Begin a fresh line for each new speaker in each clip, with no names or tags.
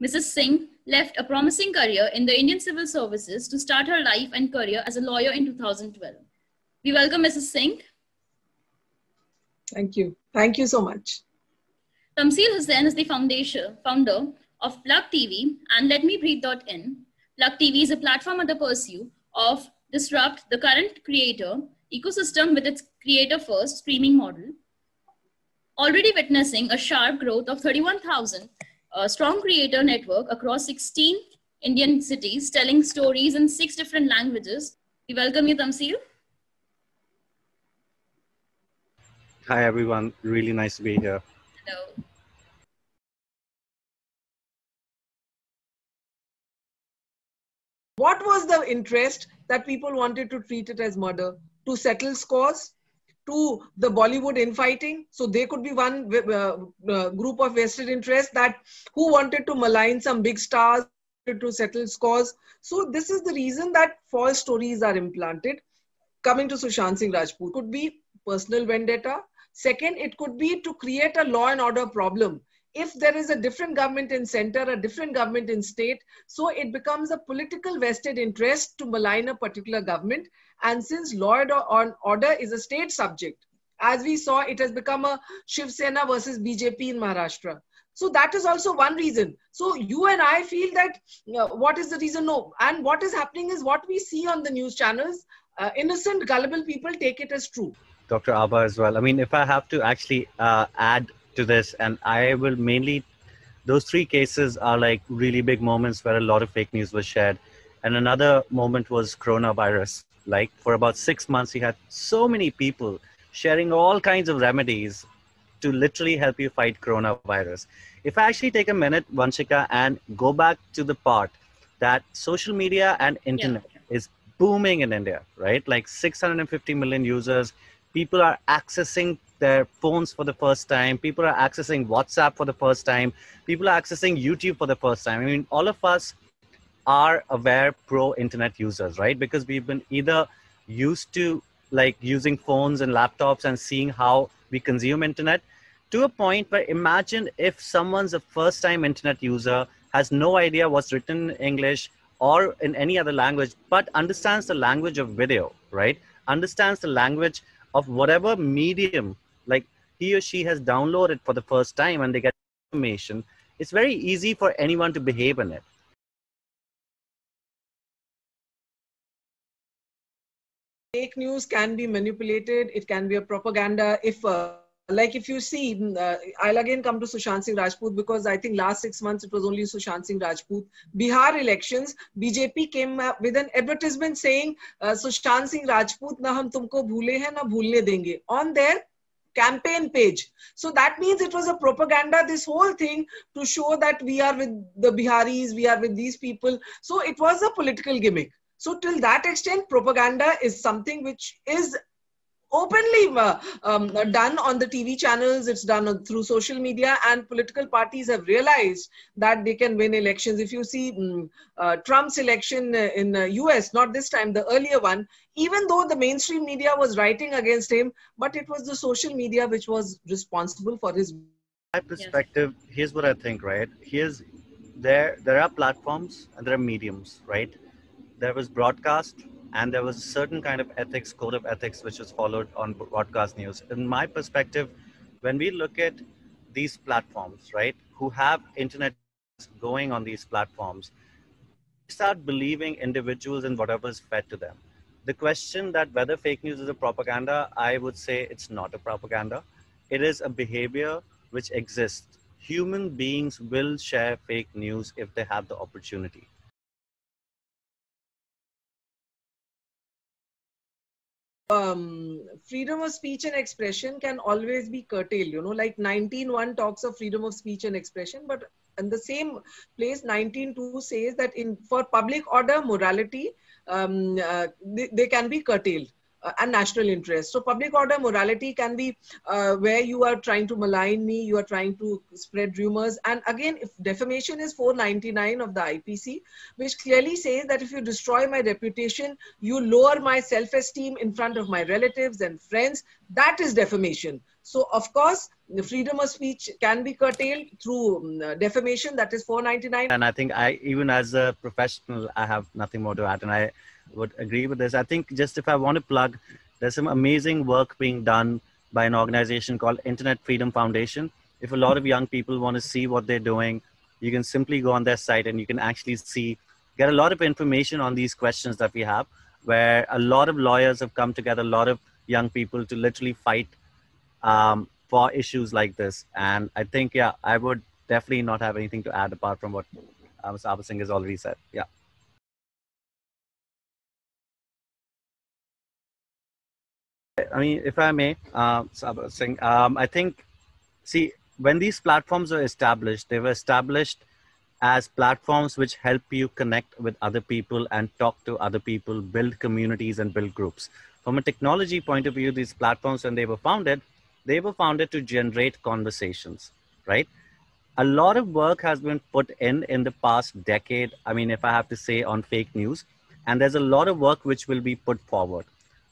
Mrs. Singh left a promising career in the Indian Civil Services to start her life and career as a lawyer in 2012. We welcome Mrs. Singh.
Thank you. Thank you so much.
Tamsil Hussain is the founder of Plug TV and LetMeBreathe.in. Plug TV is a platform at the pursuit of disrupt the current creator ecosystem with its creator-first streaming model, already witnessing a sharp growth of 31,000 strong creator network across 16 Indian cities, telling stories in 6 different languages. We welcome you, Tamsil.
Hi, everyone. Really nice to be here.
Hello.
What was the interest that people wanted to treat it as murder? To settle scores? To the Bollywood infighting? So there could be one group of vested interest that who wanted to malign some big stars to settle scores. So this is the reason that false stories are implanted. Coming to Sushant Singh Rajput, could be personal vendetta. Second, it could be to create a law and order problem. If there is a different government in center, a different government in state, so it becomes a political vested interest to malign a particular government. And since law and order is a state subject, as we saw, it has become a Shiv Sena versus BJP in Maharashtra. So that is also one reason. So you and I feel that what is the reason? No. And what is happening is what we see on the news channels, innocent, gullible people take it as true.
Dr. Abha as well. I mean, if I have to actually add to this, and I will mainly, those 3 cases are like really big moments where a lot of fake news was shared. And another moment was coronavirus. Like for about 6 months, you had so many people sharing all kinds of remedies to literally help you fight coronavirus. If I actually take a minute, Vanshika, and go back to the part that social media and internet is booming in India, right? Like 650 million users. People are accessing their phones for the first time. People are accessing WhatsApp for the first time. People are accessing YouTube for the first time. I mean, all of us are aware pro-internet users, right? Because we've been either used to like using phones and laptops and seeing how we consume internet to a point where imagine if someone's a first-time internet user, has no idea what's written in English or in any other language, but understands the language of video, right? Understands the language of whatever medium, like he or she has downloaded for the first time and they get information. It's very easy for anyone to behave in it.
Fake news can be manipulated. It can be a propaganda. If if you see, I'll again come to Sushant Singh Rajput because I think last 6 months it was only Sushant Singh Rajput. Bihar elections, BJP came with an advertisement saying, Sushant Singh Rajput na hum tumko bhule hain na bhulne denge on their campaign page. So that means it was a propaganda, this whole thing to show that we are with the Biharis, we are with these people. So it was a political gimmick. So till that extent, propaganda is something which is openly done on the TV channels. It's done through social media, and political parties have realized that they can win elections. If you see Trump's election in US, not this time, the earlier one, even though the mainstream media was writing against him, but it was the social media which was responsible for his.
My perspective, here's what I think, right? There are platforms and there are mediums, right? There was broadcast and there was a certain kind of ethics, code of ethics, which was followed on broadcast news. In my perspective, when we look at these platforms, right, who have internet going on these platforms, start believing individuals in whatever is fed to them. The question that whether fake news is a propaganda, I would say it's not a propaganda. It is a behavior which exists. Human beings will share fake news if they have the opportunity.
Freedom of speech and expression can always be curtailed, you know, like 19.1 talks of freedom of speech and expression, but in the same place 19.2 says that for public order, morality, they can be curtailed. And national interest. So public order, morality can be where you are trying to malign me, you are trying to spread rumors. And again, if defamation is 499 of the IPC, which clearly says that if you destroy my reputation, you lower my self-esteem in front of my relatives and friends, that is defamation. So of course, the freedom of speech can be curtailed through defamation, that is 499.
And I think even as a professional, I have nothing more to add, and I would agree with this. I think just if I want to plug, there's some amazing work being done by an organization called Internet Freedom Foundation. If a lot of young people want to see what they're doing, you can simply go on their site and you can actually get a lot of information on these questions that we have, where a lot of lawyers have come together, a lot of young people to literally fight for issues like this. And I think, yeah, I would definitely not have anything to add apart from what Mr. Abhay Singh has already said. Yeah. I mean, if I may, Abhay Singh, I think, see, when these platforms were established, they were established as platforms which help you connect with other people and talk to other people, build communities and build groups. From a technology point of view, these platforms, when they were founded to generate conversations, right? A lot of work has been put in the past decade. I mean, if I have to say, on fake news, and there's a lot of work which will be put forward.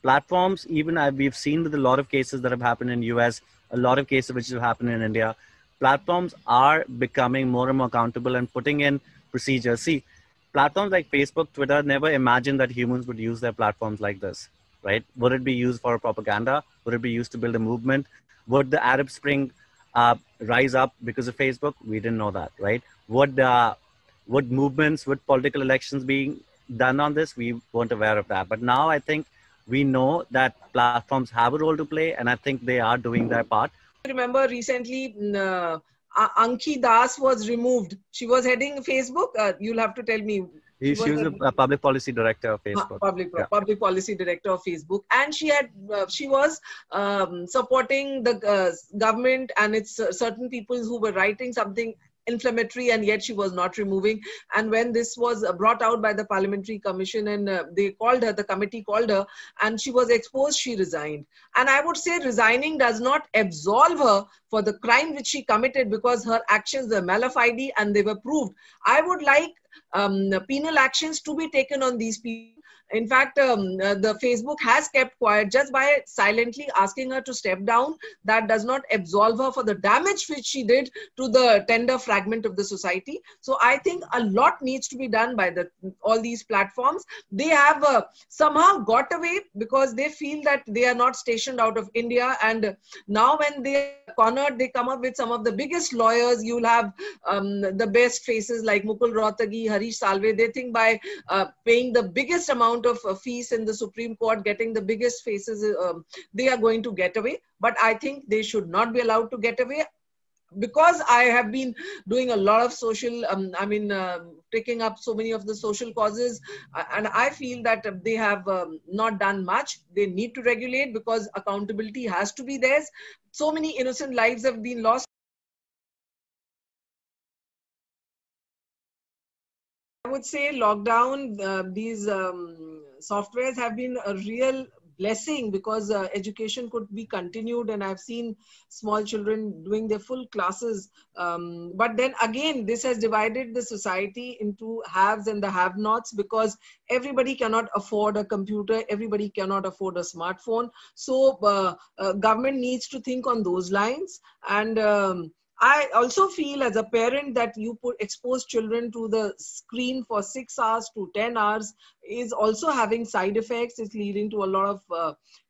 Platforms, even we've seen with a lot of cases that have happened in US, a lot of cases which have happened in India, platforms are becoming more and more accountable and putting in procedures. See, platforms like Facebook, Twitter never imagined that humans would use their platforms like this, right? Would it be used for propaganda? Would it be used to build a movement? Would the Arab Spring rise up because of Facebook? We didn't know that, right? Would movements, would political elections being done on this? We weren't aware of that. But now I think we know that platforms have a role to play, and I think they are doing their part.
Remember recently, Anki Das was removed. She was heading Facebook. You'll have to tell me.
She was a public policy director of Facebook.
Public policy director of Facebook, and she was supporting the government and its certain people who were writing something inflammatory, and yet she was not removing. And when this was brought out by the Parliamentary Commission and they called her, the committee called her, and she was exposed, she resigned. And I would say resigning does not absolve her for the crime which she committed, because her actions were malafide and they were proved. I would like penal actions to be taken on these people. In fact, the Facebook has kept quiet just by silently asking her to step down. That does not absolve her for the damage which she did to the tender fragment of the society. So I think a lot needs to be done by all these platforms. They have somehow got away because they feel that they are not stationed out of India. And now when they are cornered, they come up with some of the biggest lawyers. You'll have the best faces like Mukul Rohtagi, Harish Salve. They think by paying the biggest amount of fees in the Supreme Court, getting the biggest faces, they are going to get away. But I think they should not be allowed to get away. Because I have been doing a lot of social, picking up so many of the social causes, and I feel that they have not done much. They need to regulate because accountability has to be theirs. So many innocent lives have been lost. I would say lockdown, these softwares have been a real blessing because education could be continued, and I've seen small children doing their full classes. But then again, this has divided the society into haves and the have-nots, because everybody cannot afford a computer, everybody cannot afford a smartphone. So government needs to think on those lines. And I also feel as a parent that you expose children to the screen for 6 hours to 10 hours is also having side effects. It's leading to a lot of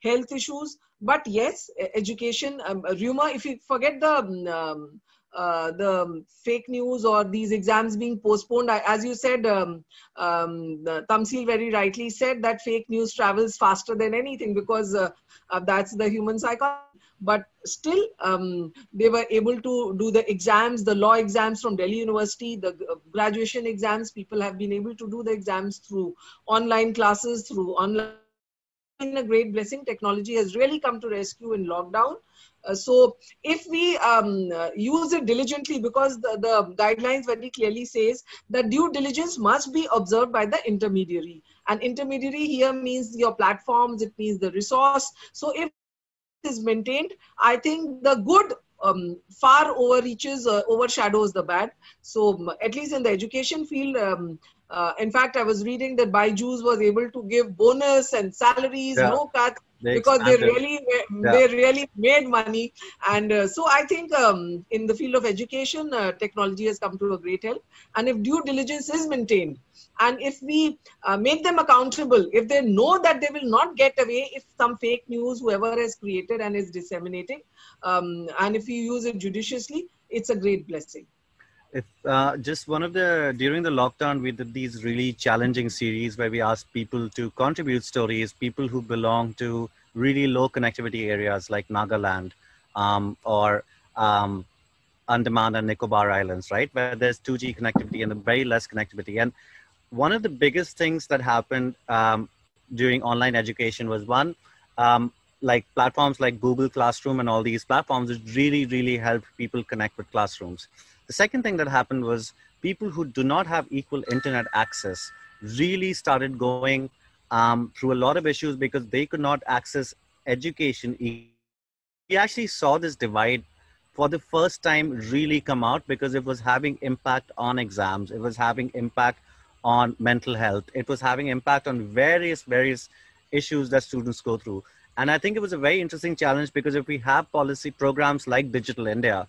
health issues. But yes, education, rumor, if you forget the fake news or these exams being postponed, as you said, Tamsil very rightly said that fake news travels faster than anything, because that's the human psychology. But still, they were able to do the exams, the law exams from Delhi University, the graduation exams. People have been able to do the exams through online classes, through online. It's been a great blessing. Technology has really come to rescue in lockdown. So if we use it diligently, because the guidelines very clearly says that due diligence must be observed by the intermediary. And intermediary here means your platforms, it means the resource. So if is maintained, I think the good far overshadows the bad. So at least in the education field, in fact, I was reading that Byju's was able to give bonus and salaries, no cuts. because they
Yeah.
really made money. And so I think in the field of education, technology has come to a great help. And if due diligence is maintained, and if we make them accountable, if they know that they will not get away if some fake news whoever has created and is disseminating, and if you use it judiciously, it's a great blessing.
If just one of the during the lockdown, we did these really challenging series where we asked people to contribute stories, people who belong to really low connectivity areas like Nagaland, or Andaman and Nicobar Islands, right, where there's 2G connectivity and very less connectivity. And one of the biggest things that happened during online education was one, like platforms like Google Classroom and all these platforms, which really helped people connect with classrooms. The second thing that happened was people who do not have equal internet access really started going through a lot of issues because they could not access education. We actually saw this divide for the first time really come out because it was having impact on exams. It was having impact on mental health. It was having impact on various issues that students go through. And I think it was a very interesting challenge because if we have policy programs like Digital India,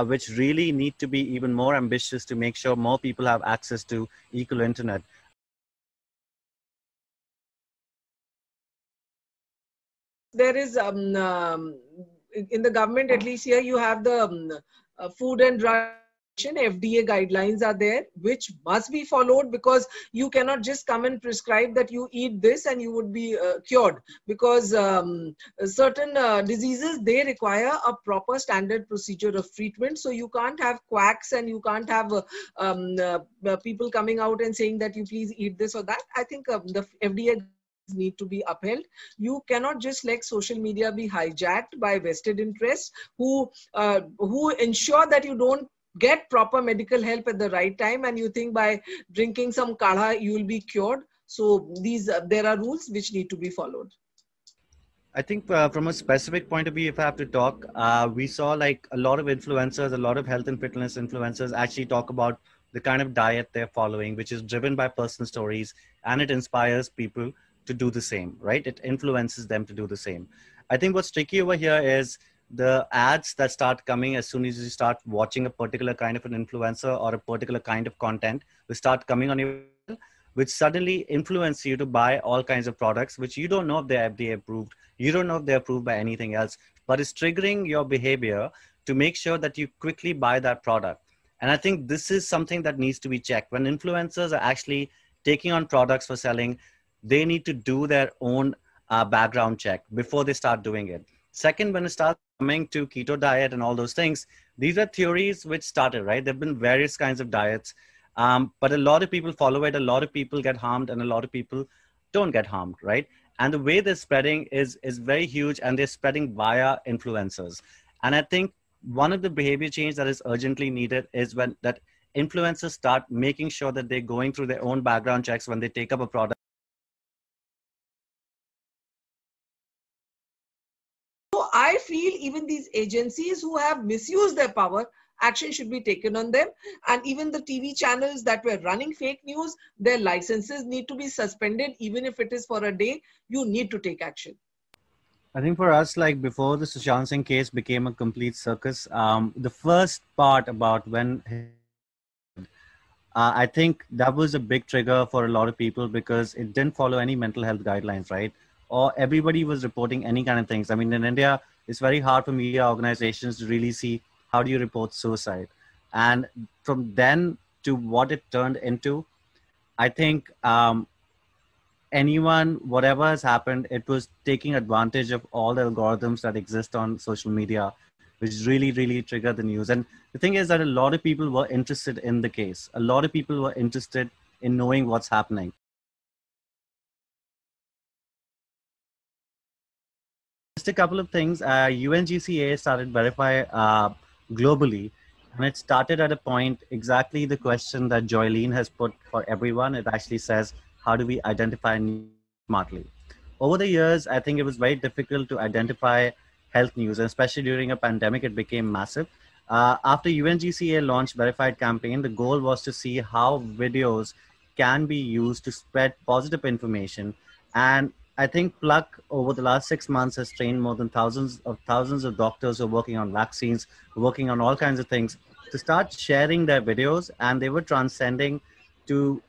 which really need to be even more ambitious to make sure more people have access to equal internet.
There is in the government, at least here, you have the Food and Drug FDA guidelines are there, which must be followed, because you cannot just come and prescribe that you eat this and you would be cured, because certain diseases, they require a proper standard procedure of treatment. So you can't have quacks and you can't have people coming out and saying that you please eat this or that. I think the FDA need to be upheld. You cannot just let social media be hijacked by vested interests who ensure that you don't get proper medical help at the right time, and you think by drinking some kadha you will be cured. So there are rules which need to be followed.
I think from a specific point of view, if I have to talk, we saw like a lot of influencers, a lot of health and fitness influencers actually talk about the kind of diet they're following, which is driven by personal stories, and it inspires people to do the same, right? It influences them to do the same. I think what's tricky over here is the ads that start coming as soon as you start watching a particular kind of an influencer or a particular kind of content, will start coming on your, which suddenly influence you to buy all kinds of products, which you don't know if they're FDA approved. You don't know if they're approved by anything else, but it's triggering your behavior to make sure that you quickly buy that product. And I think this is something that needs to be checked. When influencers are actually taking on products for selling, they need to do their own background check before they start doing it. Second, when it starts coming to keto diet and all those things, these are theories which started, right? There have been various kinds of diets, but a lot of people follow it. A lot of people get harmed and a lot of people don't get harmed, right? And the way they're spreading is very huge, and they're spreading via influencers. And I think one of the behavior change that is urgently needed is when that influencers start making sure that they're going through their own background checks when they take up a product.
I feel even these agencies who have misused their power, action should be taken on them. And even the TV channels that were running fake news, their licenses need to be suspended. Even if it is for a day, you need to take action.
I think for us, like before the Sushant Singh case became a complete circus, the first part about when I think that was a big trigger for a lot of people because it didn't follow any mental health guidelines, right? Or everybody was reporting any kind of things. I mean, in India, it's very hard for media organizations to really see how do you report suicide. And from then to what it turned into, I think anyone, whatever has happened, it was taking advantage of all the algorithms that exist on social media, which really triggered the news. And the thing is that a lot of people were interested in the case. A lot of people were interested in knowing what's happening. Just a couple of things. UNGCA started Verify globally, and it started at a point exactly the question that Joylene has put for everyone. It actually says, how do we identify news smartly? Over the years, I think it was very difficult to identify health news, and especially during a pandemic, it became massive. After UNGCA launched Verified campaign, the goal was to see how videos can be used to spread positive information. And I think Pluck over the last 6 months has trained more than thousands of doctors who are working on vaccines, working on all kinds of things, to start sharing their videos, and they were transcending to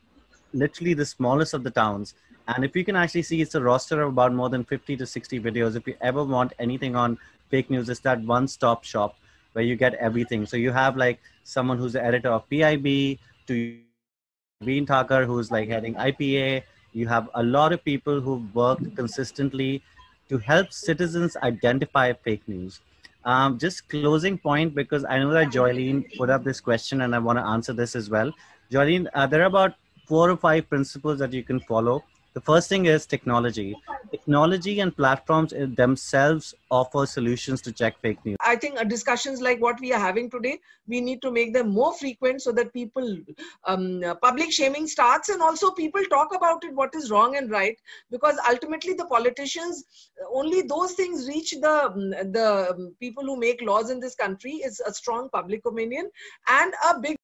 literally the smallest of the towns. And if you can actually see, it's a roster of about more than 50 to 60 videos. If you ever want anything on fake news, it's that one-stop shop where you get everything. So you have like someone who's the editor of PIB, to Veer Thakur, who's like heading IPA. You have a lot of people who've worked consistently to help citizens identify fake news. Just closing point, because I know that Joylene put up this question and I want to answer this as well. Joylene, there are about 4 or 5 principles that you can follow. The first thing is technology. Technology and platforms themselves offer solutions to check fake news.
I think discussions like what we are having today, we need to make them more frequent so that people, public shaming starts, and also people talk about it, what is wrong and right, because ultimately the politicians, only those things reach the people who make laws in this country is a strong public opinion and a big